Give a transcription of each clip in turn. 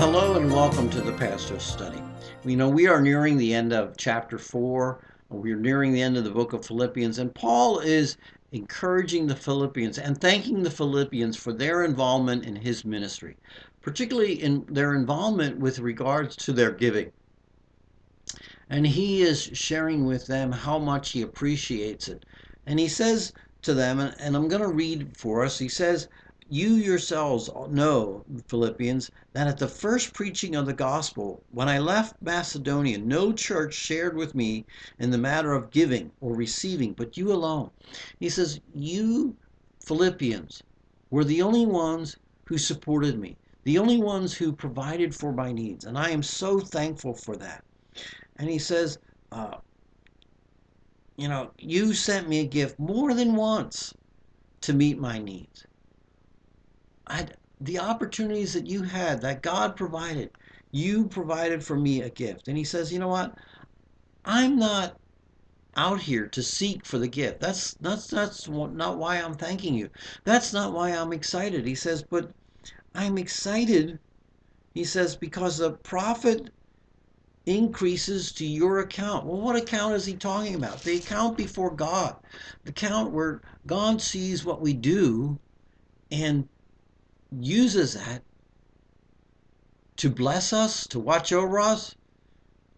Hello and welcome to the Pastor's Study. We are nearing the end of chapter 4. We're nearing the end of the book of Philippians, and Paul is encouraging the Philippians and thanking the Philippians for their involvement in his ministry, particularly in their involvement with regards to their giving. And he is sharing with them how much he appreciates it. And he says to them, and I'm going to read for us, he says, "You yourselves know, Philippians, that at the first preaching of the gospel, when I left Macedonia, no church shared with me in the matter of giving or receiving, but you alone." He says, "You Philippians were the only ones who supported me, the only ones who provided for my needs, and I am so thankful for that." And he says, uh, you sent me a gift more than once to meet my needs. The opportunities that you had, that God provided, you provided for me a gift. And he says, you know what? I'm not out here to seek for the gift. That's not why I'm thanking you. That's not why I'm excited. He says, but I'm excited, he says, because the profit increases to your account. Well, what account is he talking about? The account before God. The account where God sees what we do and uses that to bless us, to watch over us,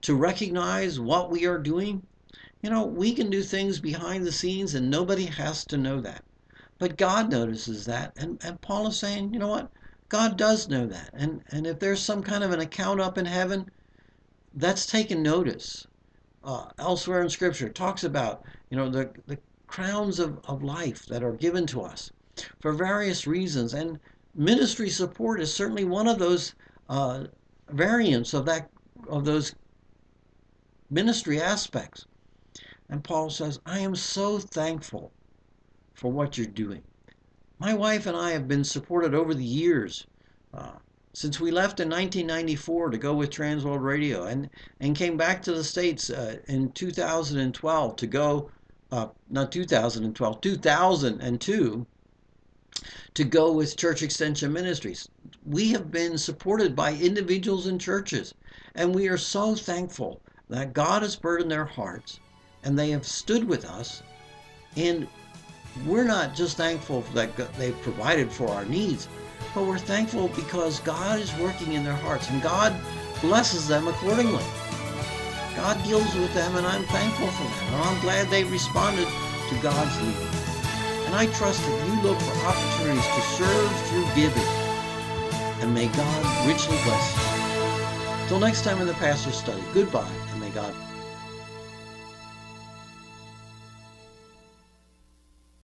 to recognize what we are doing. We can do things behind the scenes and nobody has to know that. But God notices that. And Paul is saying, you know what? God does know that. And if there's some kind of an account up in heaven, that's taken notice. Elsewhere in Scripture, it talks about, the crowns of life that are given to us for various reasons. And ministry support is certainly one of those variants of those ministry aspects. And Paul says, I am so thankful for what you're doing. My wife and I have been supported over the years, since we left in 1994 to go with Transworld Radio and came back to the States in 2012 to go, not 2012, 2002, to go with Church Extension Ministries. We have been supported by individuals and churches, and we are so thankful that God has burdened their hearts and they have stood with us. And we're not just thankful that they've provided for our needs, but we're thankful because God is working in their hearts and God blesses them accordingly. God deals with them, and I'm thankful for that. And I'm glad they responded to God's leading. And I trust that you look for opportunities to serve through giving. And may God richly bless you. Till next time in the Pastor's Study, goodbye, and may God